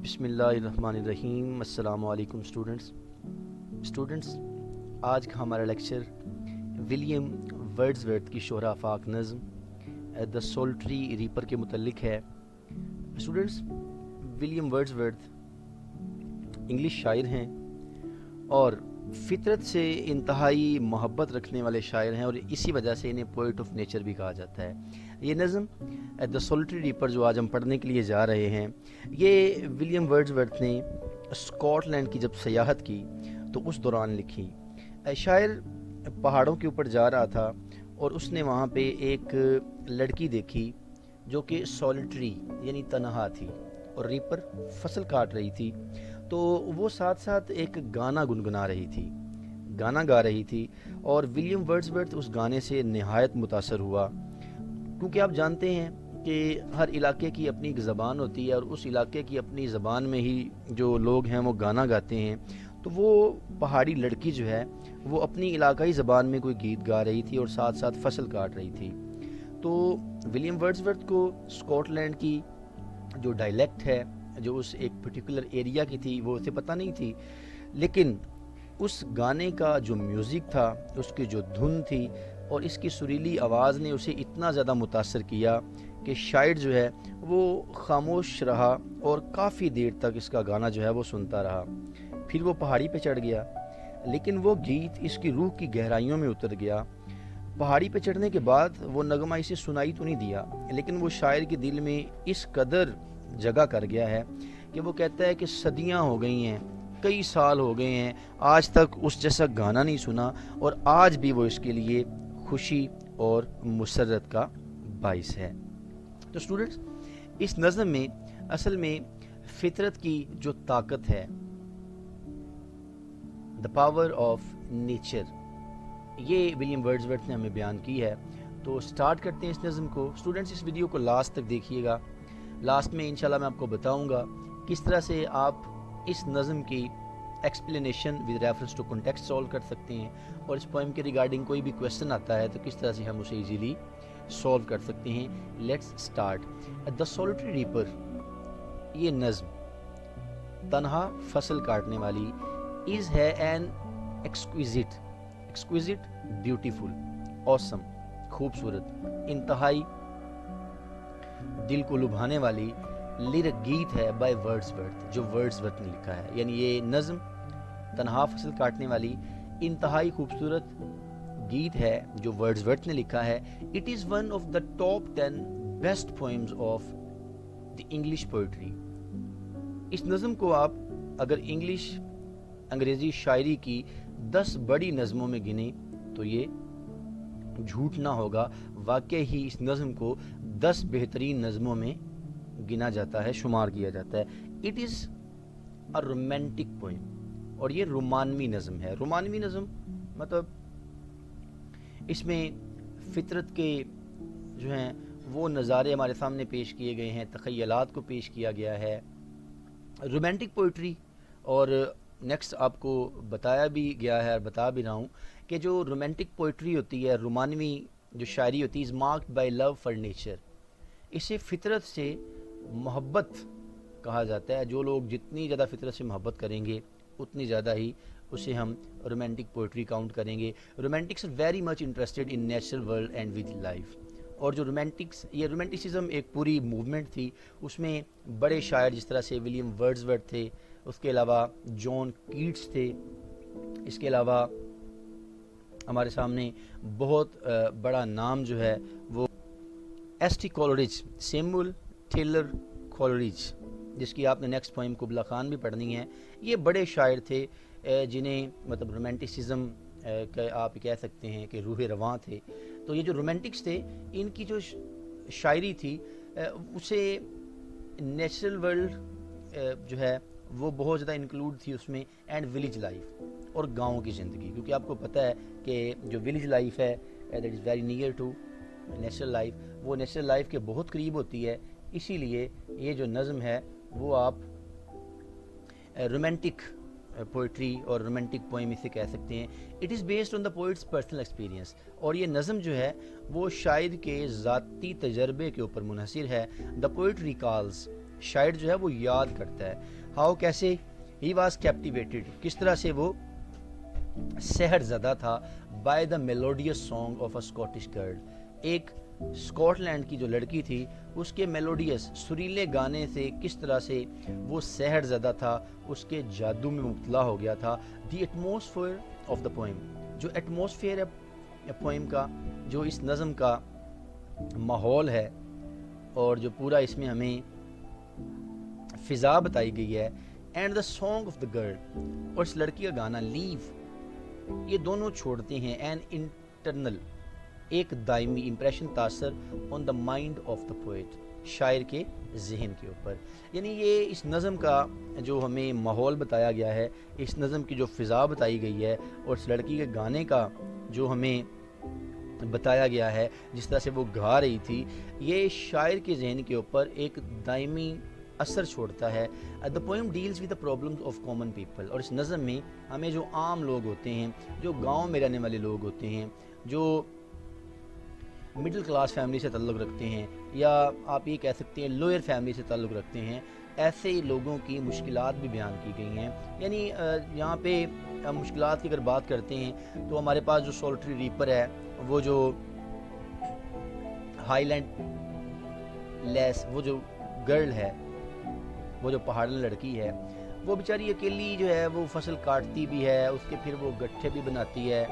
بسم اللہ الرحمن الرحیم۔ السلام علیکم اسٹوڈنٹس، آج کا ہمارا لیکچر ولیم ورڈزورتھ کی شہرہ آفاق نظم دا سولٹری ریپر کے متعلق ہے۔ اسٹوڈنٹس، ولیم ورڈزورتھ انگلش شاعر ہیں اور فطرت سے انتہائی محبت رکھنے والے شاعر ہیں، اور اسی وجہ سے انہیں پوئٹ آف نیچر بھی کہا جاتا ہے۔ یہ نظم دا سولٹری ریپر جو آج ہم پڑھنے کے لیے جا رہے ہیں، یہ ولیم ورڈزورتھ نے اسکاٹ لینڈ کی جب سیاحت کی تو اس دوران لکھی۔ شاعر پہاڑوں کے اوپر جا رہا تھا اور اس نے وہاں پہ ایک لڑکی دیکھی جو کہ سولٹری یعنی تنہا تھی، اور ریپر فصل کاٹ رہی تھی، تو وہ ساتھ ساتھ ایک گانا گنگنا رہی تھی، گانا گا رہی تھی، اور ولیم ورڈزورتھ اس گانے سے نہایت متاثر ہوا، کیونکہ آپ جانتے ہیں کہ ہر علاقے کی اپنی ایک زبان ہوتی ہے، اور اس علاقے کی اپنی زبان میں ہی جو لوگ ہیں وہ گانا گاتے ہیں۔ تو وہ پہاڑی لڑکی جو ہے وہ اپنی علاقائی زبان میں کوئی گیت گا رہی تھی اور ساتھ ساتھ فصل کاٹ رہی تھی۔ تو ولیم ورڈزورتھ کو اسکاٹ لینڈ کی جو ڈائلیکٹ ہے، جو اس ایک پرٹیکولر ایریا کی تھی، وہ اسے پتہ نہیں تھی، لیکن اس گانے کا جو میوزک تھا، اس کی جو دھن تھی اور اس کی سریلی آواز نے اسے اتنا زیادہ متاثر کیا کہ شاعر جو ہے وہ خاموش رہا اور کافی دیر تک اس کا گانا جو ہے وہ سنتا رہا۔ پھر وہ پہاڑی پہ چڑھ گیا، لیکن وہ گیت اس کی روح کی گہرائیوں میں اتر گیا۔ پہاڑی پہ چڑھنے کے بعد وہ نغمہ اسے سنائی تو نہیں دیا، لیکن وہ شاعر کے دل میں اس قدر جگہ کر گیا ہے کہ وہ کہتا ہے کہ صدیاں ہو گئی ہیں، کئی سال ہو گئے ہیں، آج تک اس جیسا گانا نہیں سنا، اور آج بھی وہ اس کے لیے خوشی اور مسرت کا باعث ہے۔ تو اسٹوڈنٹس، اس نظم میں اصل میں فطرت کی جو طاقت ہے، دا پاور آف نیچر، یہ ولیم ورڈزورتھ نے ہمیں بیان کی ہے۔ تو سٹارٹ کرتے ہیں اس نظم کو۔ اسٹوڈنٹس، اس ویڈیو کو لاسٹ تک دیکھیے گا، لاسٹ میں انشاءاللہ میں آپ کو بتاؤں گا کس طرح سے آپ اس نظم کی explanation with reference to context solve کر سکتے ہیں، اور اس پوئم کے ریگارڈنگ کوئی بھی کویسچن آتا ہے تو کس طرح سے ہم اسے ایزیلی سولو کر سکتے ہیں۔ Let's start. دا سولٹری ریپر، یہ نظم تنہا فصل کاٹنے والی، از ہے این ایکسکویزٹ بیوٹیفل، اوسم خوبصورت، انتہائی دل کو لبھانے والی لیرک گیت ہے بائی ورڈزورتھ، جو ورڈزورتھ نے لکھا ہے۔ یعنی یہ نظم تنہا فصل کاٹنے والی انتہائی خوبصورت گیت ہے جو ورڈزورتھ نے لکھا ہے۔ It is one of the top 10 best poems of the English poetry. اس نظم کو آپ اگر انگریزی شاعری کی 10 بڑی نظموں میں گنیں تو یہ جھوٹ نہ ہوگا، واقعی ہی اس نظم کو 10 بہترین نظموں میں گنا جاتا ہے، شمار کیا جاتا ہے۔ It is a romantic poem, اور یہ رومانوی نظم ہے۔ رومانوی نظم مطلب اس میں فطرت کے جو ہیں وہ نظارے ہمارے سامنے پیش کیے گئے ہیں، تخیلات کو پیش کیا گیا ہے۔ رومانٹک پوئٹری، اور نیکسٹ آپ کو بتایا بھی گیا ہے اور بتا بھی رہا ہوں کہ جو رومانٹک پوئٹری ہوتی ہے، رومانوی جو شاعری ہوتی ہے، is marked by love for nature, اسے فطرت سے محبت کہا جاتا ہے۔ جو لوگ جتنی زیادہ فطرت سے محبت کریں گے اتنی زیادہ ہی اسے ہم رومانٹک پوئٹری کاؤنٹ کریں گے۔ Romantics are very much interested in natural world and with life, اور جو یہ رومانٹسزم ایک پوری موومنٹ تھی، اس میں بڑے شاعر جس طرح سے ولیم ورڈزورتھ تھے، اس کے علاوہ جان کیٹس تھے، اس کے علاوہ ہمارے سامنے بہت بڑا نام جو ہے وہ S T Coleridge, Samuel Taylor Coleridge, جس کی آپ نے نیکسٹ پوئم قبلہ خان بھی پڑھنی ہے۔ یہ بڑے شاعر تھے جنہیں مطلب رومانٹسزم کا آپ کہہ سکتے ہیں کہ روح رواں تھے۔ تو یہ جو رومانٹکس تھے، ان کی جو شاعری تھی اسے نیچرل ورلڈ جو ہے وہ بہت زیادہ انکلوڈ تھی اس میں، اینڈ ولیج لائف، اور گاؤں کی زندگی، کیونکہ آپ کو پتہ ہے کہ جو ولیج لائف ہے that is very near to natural life, وہ نیچرل لائف کے بہت قریب ہوتی ہے۔ اسی لیے یہ جو نظم ہے وہ آپ رومانٹک پوئٹری اور رومانٹک پوئم اسے کہہ سکتے ہیں۔ It is based on the poets personal experience, اور یہ نظم جو ہے وہ شاعر کے ذاتی تجربے کے اوپر منحصر ہے۔ دا پوئٹ ریکالز شاعر جو ہے وہ یاد کرتا ہے. ہاؤ کیسے؟ ہی واز کیپٹیویٹڈ کس طرح سے وہ سحر زدہ تھا by the melodious song of a Scottish girl. ایک اسکاٹ لینڈ کی جو لڑکی تھی اس کے میلوڈیس سریلے گانے سے کس طرح سے وہ سحر زدہ تھا, اس کے جادو میں مبتلا ہو گیا تھا. دی ایٹماسفیئر آف دا پوئم, جو ایٹماسفیئر ہے پوئم کا, جو اس نظم کا ماحول ہے اور جو پورا اس میں ہمیں فضا بتائی گئی ہے, and the song of the girl, اور اس لڑکی کا گانا لیو, یہ دونوں چھوڑتے ہیں این انٹرنل ایک دائمی امپریشن تاثر on the mind of the poet, شاعر کے ذہن کے اوپر. یعنی یہ اس نظم کا جو ہمیں ماحول بتایا گیا ہے, اس نظم کی جو فضا بتائی گئی ہے اور اس لڑکی کے گانے کا جو ہمیں بتایا گیا ہے جس طرح سے وہ گا رہی تھی, یہ شاعر کے ذہن کے اوپر ایک دائمی اثر چھوڑتا ہے. The poem deals with the problems of common people, اور اس نظم میں ہمیں جو عام لوگ ہوتے ہیں, جو گاؤں میں رہنے والے لوگ ہوتے ہیں, جو مڈل کلاس فیملی سے تعلق رکھتے ہیں, یا آپ یہ کہہ سکتے ہیں لوئر فیملی سے تعلق رکھتے ہیں, ایسے لوگوں کی مشکلات بھی بیان کی گئی ہیں. یعنی یہاں پہ مشکلات کی اگر بات کرتے ہیں تو ہمارے پاس جو سولٹری ریپر ہے, وہ جو ہائی لینڈ لیس, وہ جو گرل ہے, وہ جو پہاڑی لڑکی ہے, وہ بیچاری اکیلی جو ہے وہ فصل کاٹتی بھی ہے, اس کے پھر وہ گٹھے بھی بناتی ہے,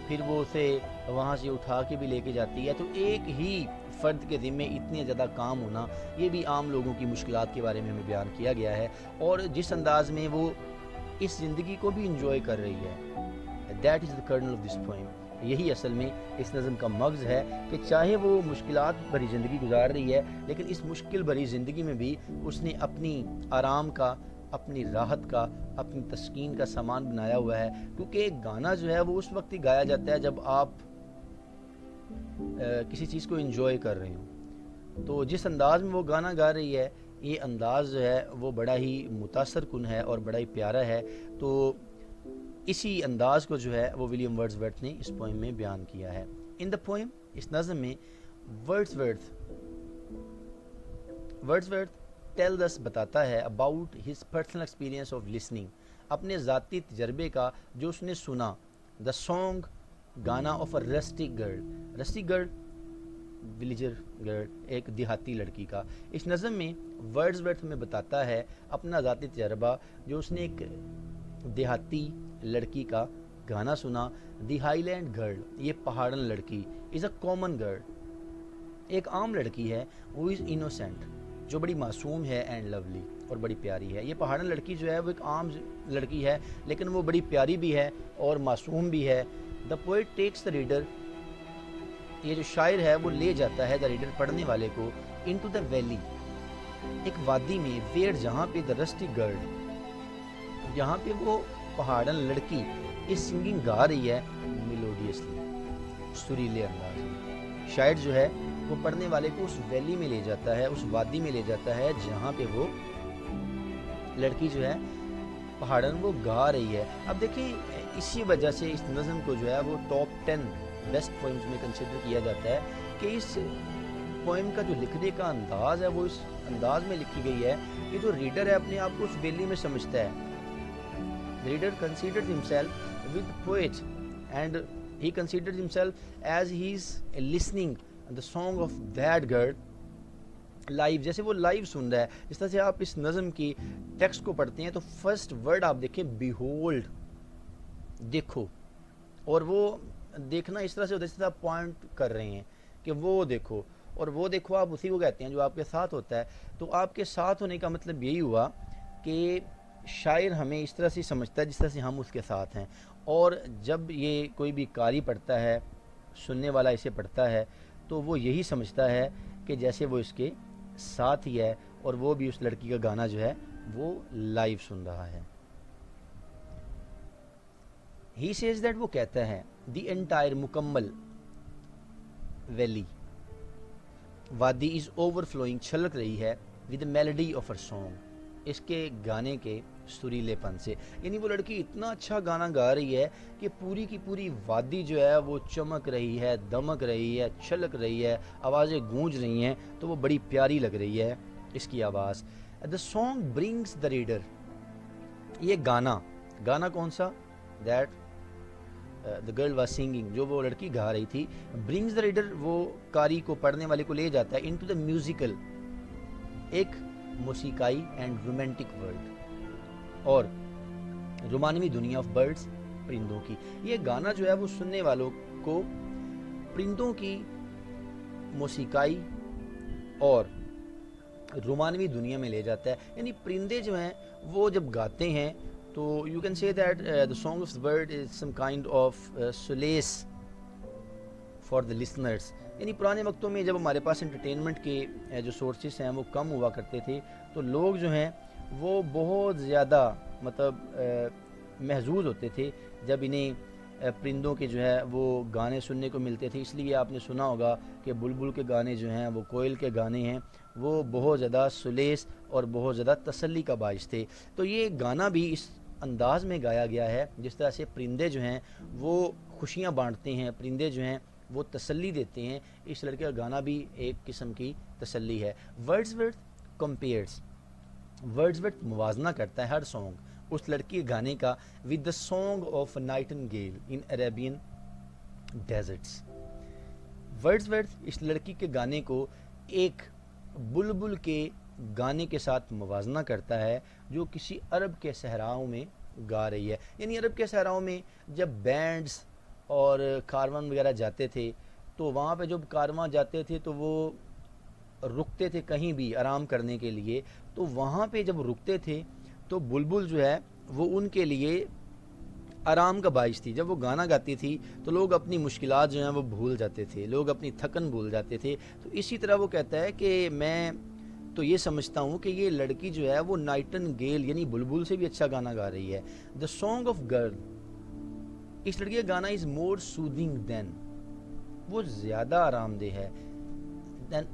پھر وہ اسے وہاں سے اٹھا کے بھی لے کے جاتی ہے. تو ایک ہی فرد کے ذمے اتنے زیادہ کام ہونا, یہ بھی عام لوگوں کی مشکلات کے بارے میں ہمیں بیان کیا گیا ہے, اور جس انداز میں وہ اس زندگی کو بھی انجوائے کر رہی ہے. That is the kernel of this poem. یہی اصل میں اس نظم کا مغز ہے کہ چاہے وہ مشکلات بھری زندگی گزار رہی ہے, لیکن اس مشکل بھری زندگی میں بھی اس نے اپنی آرام کا, اپنی راحت کا, اپنی تسکین کا سامان بنایا ہوا ہے. کیونکہ گانا جو ہے وہ اس وقت ہی گایا جاتا ہے جب آپ کسی چیز کو انجوائے کر رہے ہوں. تو جس انداز میں وہ گانا گا رہی ہے, یہ انداز جو ہے وہ بڑا ہی متاثر کن ہے اور بڑا ہی پیارا ہے. تو اسی انداز کو جو ہے وہ ولیم ورڈزورتھ نے اس پوئم میں بیان کیا ہے. ان دا پوئم, اس نظم میں ورڈزورتھ ٹیل دس بتاتا ہے about his personal experience of listening, اپنے ذاتی تجربے کا جو اس نے سنا. دا سانگ, گانا of a rustic girl, rustic girl villager girl, ایک دیہاتی لڑکی کا. اس نظم میں ورڈزورتھ میں بتاتا ہے اپنا ذاتی تجربہ جو اس نے ایک دیہاتی لڑکی کا گانا سنا. دی ہائی لینڈ گرل, یہ پہاڑن لڑکی, از اے کامن گرل, ایک عام لڑکی ہے. وہ از انوسینٹ, جو بڑی معصوم ہے, اینڈ لولی, اور بڑی پیاری ہے. یہ پہاڑن لڑکی جو ہے وہ ایک عام لڑکی ہے, لیکن وہ بڑی پیاری بھی ہے اور معصوم بھی ہے. دا پوئٹ ٹیکس دا ریڈر, یہ جو شاعر ہے وہ لے جاتا ہے دا ریڈر, پڑھنے والے کو, انٹو دا ویلی, ایک وادی میں, ویئر, جہاں پہ دا رسٹک گرل, جہاں پہ وہ پہاڑن لڑکی اس سنگنگ گا رہی ہے میلوڈیسلی, سریلے انداز میں. شاعر جو ہے وہ پڑھنے والے کو اس ویلی میں لے جاتا ہے, اس وادی میں لے جاتا ہے جہاں پہ وہ لڑکی جو ہے پہاڑن وہ گا رہی ہے. اب دیکھیں اسی وجہ سے اس نظم کو جو ہے وہ ٹاپ 10 بیسٹ پوئمز میں کنسیڈر کیا جاتا ہے کہ اس پوئم کا جو لکھنے کا انداز ہے وہ اس انداز میں لکھی گئی ہے کہ جو ریڈر ہے اپنے آپ کو اس ویلی میں سمجھتا ہے. Reader considers himself with poet and he considers himself as he is listening the song of that girl live, جیسے وہ لائیو سن رہا ہے. جس طرح سے آپ اس نظم کی ٹیکسٹ کو پڑھتے ہیں تو فرسٹ ورڈ آپ دیکھیں بیہولڈ, دیکھو, اور وہ دیکھنا اس طرح سے ہوتا ہے جس طرح آپ پوائنٹ کر رہے ہیں کہ وہ دیکھو, اور وہ دیکھو آپ اسی کو کہتے ہیں جو آپ کے ساتھ ہوتا ہے. تو آپ کے ساتھ ہونے کا مطلب یہی ہوا کہ شاعر ہمیں اس طرح سے سمجھتا ہے جس طرح سے ہم اس کے ساتھ ہیں. اور جب یہ کوئی بھی قاری پڑھتا ہے, سننے والا اسے پڑھتا ہے, تو وہ یہی سمجھتا ہے کہ جیسے وہ اس کے ساتھ ہی ہے اور وہ بھی اس لڑکی کا گانا جو ہے وہ لائیو سن رہا ہے. ہی سیز دیٹ, وہ کہتا ہے دی انٹائر, مکمل ویلی, وادی از اوور فلوئنگ, چھلک رہی ہے with melody of her song, اس کے گانے کے سریلے پن سے. یعنی وہ لڑکی اتنا اچھا گانا گا رہی ہے کہ پوری کی پوری وادی جو ہے وہ چمک رہی ہے, دمک رہی ہے, چھلک رہی ہے, آوازیں گونج رہی ہیں, تو وہ بڑی پیاری لگ رہی ہے اس کی آواز. The song brings the reader, یہ گانا کون سا؟ That the girl was singing, جو وہ لڑکی گا رہی تھی. brings the reader وہ قاری کو, پڑھنے والے کو لے جاتا ہے into the musical, ایک موسیقائی اینڈ رومانٹک ورلڈ اور رومانوی دنیا آف برڈز, پرندوں کی. یہ گانا جو ہے وہ سننے والوں کو پرندوں کی موسیقائی اور رومانوی دنیا میں لے جاتا ہے. یعنی پرندے جو ہیں وہ جب گاتے ہیں تو you can say that the song of the bird is some kind of solace for the listeners. یعنی پرانے وقتوں میں جب ہمارے پاس انٹرٹینمنٹ کے جو سورسز ہیں وہ کم ہوا کرتے تھے تو لوگ جو ہیں وہ بہت زیادہ مطلب محظوظ ہوتے تھے جب انہیں پرندوں کے جو ہے وہ گانے سننے کو ملتے تھے. اس لیے آپ نے سنا ہوگا کہ بلبل کے گانے جو ہیں وہ کوئل کے گانے ہیں وہ بہت زیادہ سلیس اور بہت زیادہ تسلی کا باعث تھے. تو یہ گانا بھی اس انداز میں گایا گیا ہے جس طرح سے پرندے جو ہیں وہ خوشیاں بانٹتے ہیں, پرندے جو ہیں وہ تسلی دیتے ہیں. اس لڑکے کا گانا بھی ایک قسم کی تسلی ہے. ورڈزورتھ کمپیئرز, ورڈزورتھ موازنہ کرتا ہے ہر سانگ اس لڑکی کے گانے کا with the song of a nightingale in Arabian deserts. Wordsworth اس لڑکی کے گانے کو ایک بلبل کے گانے کے ساتھ موازنہ کرتا ہے جو کسی عرب کے صحراؤں میں گا رہی ہے. یعنی عرب کے صحراؤں میں جب بینڈز اور کاروان وغیرہ جاتے تھے تو وہاں پہ جب کارواں جاتے تھے تو وہ رکتے تھے کہیں بھی آرام کرنے کے لیے, تو وہاں پہ جب رکتے تھے تو بلبل جو ہے وہ ان کے لیے آرام کا باعث تھی. جب وہ گانا گاتی تھی تو لوگ اپنی مشکلات جو ہیں وہ بھول جاتے تھے, لوگ اپنی تھکن بھول جاتے تھے. تو اسی طرح وہ کہتا ہے کہ میں تو یہ سمجھتا ہوں کہ یہ لڑکی جو ہے وہ نائٹنگیل یعنی بلبل سے بھی اچھا گانا گا رہی ہے. دا سانگ آف گرل, اس لڑکی کا گانا از مور سودنگ دین, وہ زیادہ آرام دہ ہے دین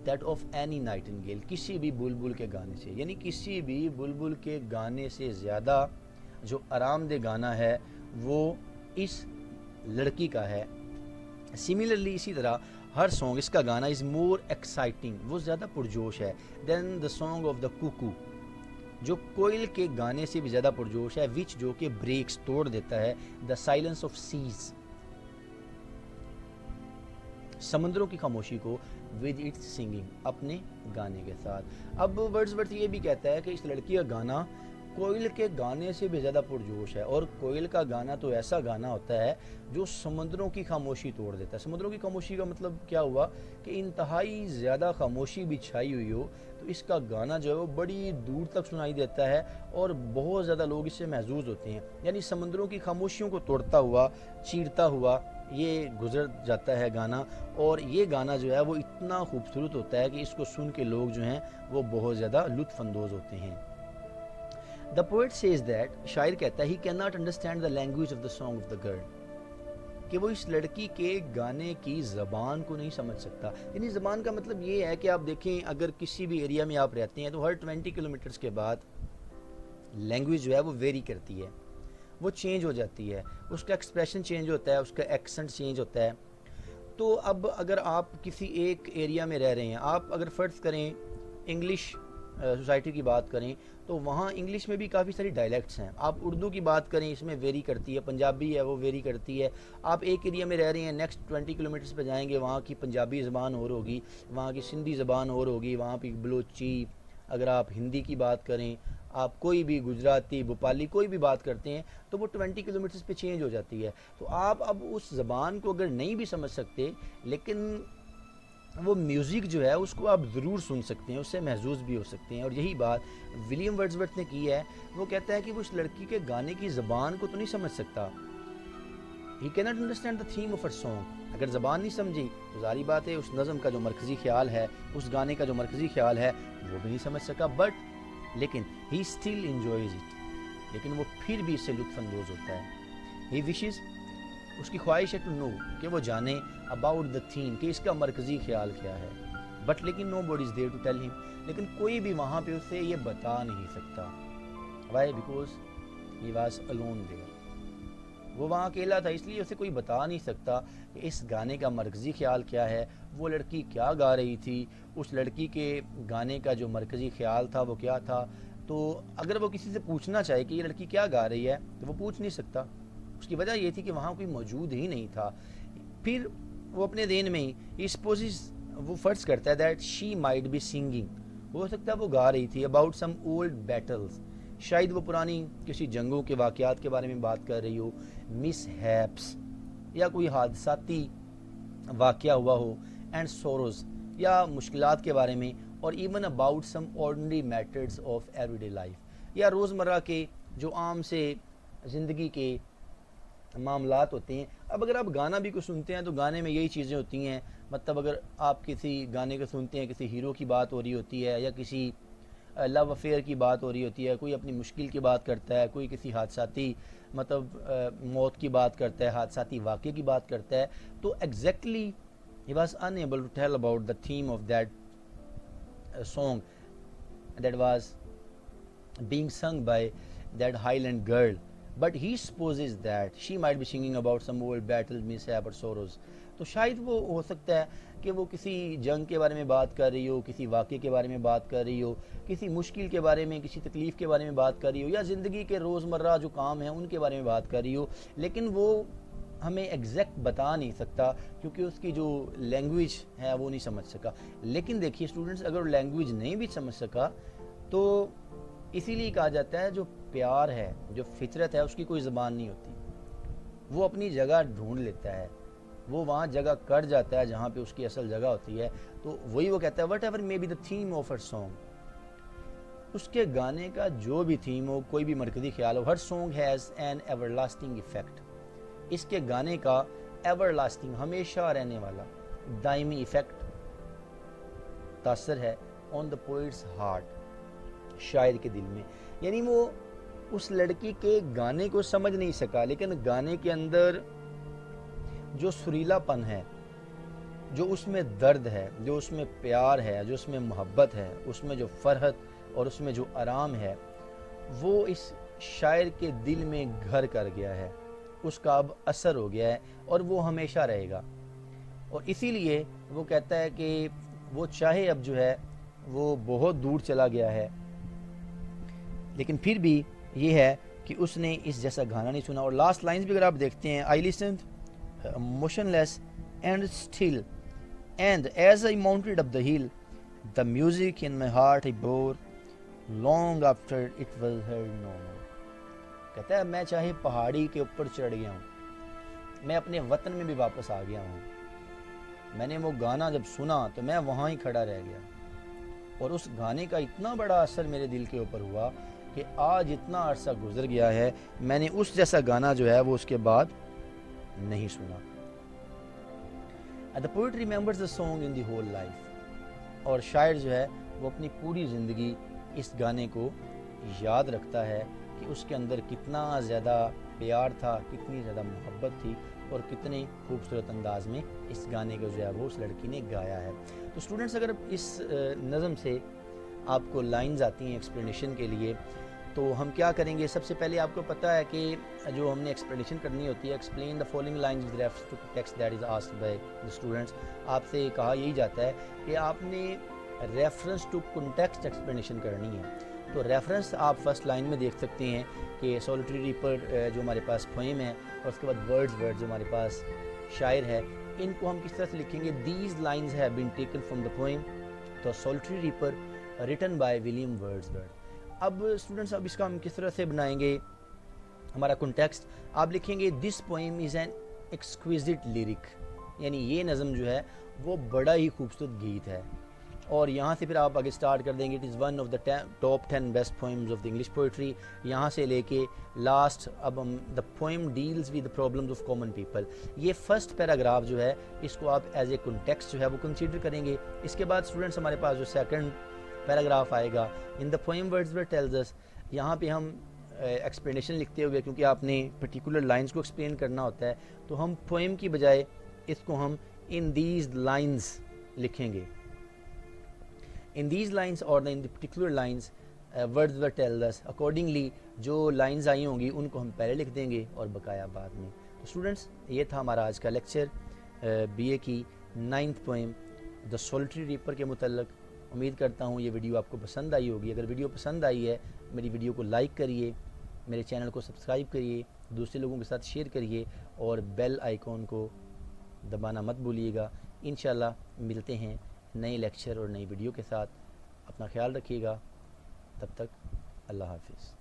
دیٹ آف اینی نائٹنگیل, کسی بھی بلبل کے گانے سے. یعنی کسی بھی بلبل کے گانے سے زیادہ جو آرام دہ گانا ہے وہ اس لڑکی کا ہے. سملرلی اسی طرح ہر سانگ اس کا گانا از مور ایکسائٹنگ, وہ زیادہ پرجوش ہے than the song of the cuckoo, جو کوئل کے گانے سے بھی زیادہ پرجوش ہے, وچ جو کہ بریکس توڑ دیتا ہے دا سائلنس آف سیز, سمندروں کی خاموشی کو ود اٹس سنگنگ, اپنے گانے کے ساتھ. اب ورڈزورتھ یہ بھی کہتا ہے کہ اس لڑکی کا گانا کوئل کے گانے سے بھی زیادہ پرجوش ہے, اور کوئل کا گانا تو ایسا گانا ہوتا ہے جو سمندروں کی خاموشی توڑ دیتا ہے. سمندروں کی خاموشی کا مطلب کیا ہوا کہ انتہائی زیادہ خاموشی بھی چھائی ہوئی ہو تو اس کا گانا جو ہے وہ بڑی دور تک سنائی دیتا ہے اور بہت زیادہ لوگ اس سے محظوظ ہوتے ہیں. یعنی سمندروں کی خاموشیوں کو توڑتا ہوا, چیرتا ہوا یہ گزر جاتا ہے گانا, اور یہ گانا جو ہے وہ اتنا خوبصورت ہوتا ہے کہ اس کو سن کے لوگ جو ہیں وہ بہت زیادہ لطف اندوز ہوتے ہیں. The poet says that, شاعر کہتا ہے he cannot understand the language of the song of the girl, کہ وہ اس لڑکی کے گانے کی زبان کو نہیں سمجھ سکتا. یعنی زبان کا مطلب یہ ہے کہ آپ دیکھیں اگر کسی بھی ایریا میں آپ رہتے ہیں تو ہر 20 کلومیٹرز کے بعد لینگویج جو ہے وہ ویری کرتی ہے, وہ چینج ہو جاتی ہے, اس کا ایکسپریشن چینج ہوتا ہے, اس کا ایکسنٹ چینج ہوتا ہے. تو اب اگر آپ کسی ایک ایریا میں رہ رہے ہیں, آپ اگر فرض کریں انگلش سوسائٹی کی بات کریں تو وہاں انگلش میں بھی کافی ساری ڈائلیکٹس ہیں. آپ اردو کی بات کریں اس میں ویری کرتی ہے, پنجابی ہے وہ ویری کرتی ہے. آپ ایک ایریا میں رہ رہے ہیں, نیکسٹ 20 کلومیٹرز پہ جائیں گے وہاں کی پنجابی زبان اور ہوگی, وہاں کی سندھی زبان اور ہوگی, وہاں پہ بلوچی, اگر آپ ہندی کی بات کریں, آپ کوئی بھی گجراتی, بھوپالی کوئی بھی بات کرتے ہیں تو وہ 20 کلومیٹرز پہ چینج ہو جاتی ہے. تو آپ اب اس زبان کو اگر نہیں بھی سمجھ سکتے لیکن وہ میوزک جو ہے اس کو آپ ضرور سن سکتے ہیں, اس سے محظوظ بھی ہو سکتے ہیں. اور یہی بات ولیم ورڈزورتھ نے کی ہے. وہ کہتا ہے کہ وہ اس لڑکی کے گانے کی زبان کو تو نہیں سمجھ سکتا, he cannot understand the theme of her song. اگر زبان نہیں سمجھی تو ظاہری بات ہے اس نظم کا جو مرکزی خیال ہے, اس گانے کا جو مرکزی خیال ہے وہ بھی نہیں سمجھ سکا. بٹ لیکن he still enjoys it, لیکن وہ پھر بھی اس سے لطف اندوز ہوتا ہے. he wishes, اس کی خواہش ہے ٹو نو, کہ وہ جانے اباؤٹ دا تھیم, کہ اس کا مرکزی خیال کیا ہے. بٹ لیکن nobody is there to tell him, لیکن کوئی بھی وہاں پہ اسے یہ بتا نہیں سکتا. Why? Because he was alone there. وہ وہاں اکیلا تھا، اس لیے اسے کوئی بتا نہیں سکتا کہ اس گانے کا مرکزی خیال کیا ہے، وہ لڑکی کیا گا رہی تھی، اس لڑکی کے گانے کا جو مرکزی خیال تھا وہ کیا تھا۔ تو اگر وہ کسی سے پوچھنا چاہے کہ یہ لڑکی کیا گا رہی ہے تو وہ پوچھ نہیں سکتا، اس کی وجہ یہ تھی کہ وہاں کوئی موجود ہی نہیں تھا۔ پھر وہ اپنے ذہن میں ہی وہ فرض کرتا ہے that she might be singing, ہو سکتا ہے وہ گا رہی تھی اباؤٹ سم اولڈ بیٹلز، شاید وہ پرانی کسی جنگوں کے واقعات کے بارے میں بات کر رہی ہو، مس ہیپس یا کوئی حادثاتی واقعہ ہوا ہو، اینڈ سوروز یا مشکلات کے بارے میں، اور even about some ordinary matters of every day life, یا روزمرہ کے جو عام سے زندگی کے معاملات ہوتے ہیں۔ اب اگر آپ گانا بھی کچھ سنتے ہیں تو گانے میں یہی چیزیں ہوتی ہیں، مطلب اگر آپ کسی گانے کو سنتے ہیں، کسی ہیرو کی بات ہو رہی ہوتی ہے یا کسی لو افیئر کی بات ہو رہی ہوتی ہے، کوئی اپنی مشکل کی بات کرتا ہے، کوئی کسی حادثاتی موت کی بات کرتا ہے، حادثاتی واقعے کی بات کرتا ہے، تو exactly he was unable to tell about the theme of that song that was being sung by that Highland girl, but he supposes that she might be singing about some old battles, mishap or sorrows. تو شاید وہ ہو سکتا ہے کہ وہ کسی جنگ کے بارے میں بات کر رہی ہو، کسی واقعے کے بارے میں بات کر رہی ہو، کسی مشکل کے بارے میں، کسی تکلیف کے بارے میں بات کر رہی ہو، یا زندگی کے روزمرہ جو کام ہیں ان کے بارے میں بات کر رہی ہو، لیکن وہ ہمیں ایگزیکٹ بتا نہیں سکتا کیونکہ اس کی جو لینگویج ہے وہ نہیں سمجھ سکا۔ لیکن دیکھیے اسٹوڈنٹس، اگر لینگویج نہیں بھی سمجھ سکا تو اسی لیے کہا جاتا ہے جو پیار ہے، جو فطرت ہے، اس کی کوئی زبان نہیں ہوتی، وہ اپنی جگہ ڈھونڈ لیتا ہے، وہ وہاں جگہ کٹ جاتا ہے جہاں پہ اس کی اصل جگہ ہوتی ہے۔ تو وہی وہ کہتا ہے whatever may be the theme of her song, اس کے گانے کا جو بھی تھیم ہو، کوئی بھی مرکزی خیال ہو، her song has an everlasting effect, اس کے گانے کا ایور لاسٹنگ، ہمیشہ رہنے والا دائمی ایفیکٹ، تاثر ہے آن دا پوئٹس ہارٹ، شاعر کے دل میں۔ یعنی وہ اس لڑکی کے گانے کو سمجھ نہیں سکا، لیکن گانے کے اندر جو سریلا پن ہے، جو اس میں درد ہے، جو اس میں پیار ہے، جو اس میں محبت ہے، اس میں جو فرحت اور اس میں جو آرام ہے، وہ اس شاعر کے دل میں گھر کر گیا ہے، اس کا اب اثر ہو گیا ہے اور وہ ہمیشہ رہے گا۔ اور اسی لیے وہ کہتا ہے کہ وہ چاہے اب جو ہے وہ بہت دور چلا گیا ہے، لیکن پھر بھی یہ ہے کہ اس نے اس جیسا گانا نہیں سنا۔ اور لاسٹ لائنز بھی اگر آپ دیکھتے ہیں، I listened motionless and still, and as I mounted up the hill, the music in my heart I bore, long after it was heard no more. کہتا ہے میں چاہے پہاڑی کے اوپر چڑھ گیا ہوں، میں اپنے وطن میں بھی واپس آ گیا ہوں، میں نے وہ گانا جب سنا تو میں وہاں ہی کھڑا رہ گیا، اور اس گانے کا اتنا بڑا اثر میرے دل کے اوپر ہوا کہ آج اتنا عرصہ گزر گیا ہے، میں نے اس جیسا گانا جو ہے وہ اس کے بعد نہیں سنا۔ The poet remembers the song in the whole life، اور شاعر جو ہے وہ اپنی پوری زندگی اس گانے کو یاد رکھتا ہے کہ اس کے اندر کتنا زیادہ پیار تھا، کتنی زیادہ محبت تھی، اور کتنے خوبصورت انداز میں اس گانے کو جو ہے وہ اس لڑکی نے گایا ہے۔ تو اسٹوڈنٹس، اگر اس نظم سے آپ کو لائنز آتی ہیں ایکسپلینیشن کے لیے تو ہم کیا کریں گے؟ سب سے پہلے آپ کو پتہ ہے کہ جو ہم نے ایکسپلینیشن کرنی ہوتی ہے، explain the following lines with reference to text that is asked by the students, آپ سے کہا یہی جاتا ہے کہ آپ نے ریفرنس ٹو کنٹیکسٹ ایکسپلینیشن کرنی ہے۔ تو ریفرنس آپ فرسٹ لائن میں دیکھ سکتے ہیں کہ سولٹری ریپر جو ہمارے پاس پوئم ہے، اور اس کے بعد ورڈ جو ہمارے پاس شاعر ہے، ان کو ہم کس طرح سے لکھیں گے؟ These lines have been taken from the poem, تو سولٹری rapper written by William Wordsworth. اب اسٹوڈنٹس، اب اس کا ہم کس طرح سے بنائیں گے ہمارا کنٹیکسٹ؟ آپ لکھیں گے this poem is an exquisite lyric, یعنی یہ نظم جو ہے وہ بڑا ہی خوبصورت گیت ہے، اور یہاں سے پھر آپ آگے سٹارٹ کر دیں گے it is one of the top 10 best poems of the English poetry, یہاں سے لے کے لاسٹ اب ہم the poem deals with the problems of common people. یہ فرسٹ پیراگراف جو ہے اس کو آپ ایز اے کنٹیکسٹ جو ہے وہ کنسیڈر کریں گے۔ اس کے بعد اسٹوڈنٹس ہمارے پاس جو سیکنڈ پیراگراف آئے گا، ان the poem Wordsworth tells us, یہاں پہ ہم ایکسپلینیشن لکھتے ہوئے، کیونکہ آپ نے پرٹیکولر لائنز کو ایکسپلین کرنا ہوتا ہے، تو ہم پوئم کی بجائے اس کو ہم ان دیز لائنز لکھیں گے۔ In these lines or in the particular lines Wordsworth tells us accordingly جو لائنز آئی ہوں گی ان کو ہم پہلے لکھ دیں گے اور بقایا بعد میں. تو اسٹوڈنٹس یہ تھا ہمارا آج کا لیکچر بی اے کی 9th پوئم دا سولٹری ریپر کے متعلق. امید کرتا ہوں یہ ویڈیو آپ کو پسند آئی ہوگی. اگر ویڈیو پسند آئی ہے میری ویڈیو کو لائک کریے, میرے چینل کو سبسکرائب کریے, دوسرے لوگوں کے ساتھ شیئر کریے اور بیل آئیکن کو دبانا مت بھولیے گا. انشاءاللہ ملتے ہیں نئے لیکچر اور نئی ویڈیو کے ساتھ. اپنا خیال رکھیے گا. تب تک اللہ حافظ.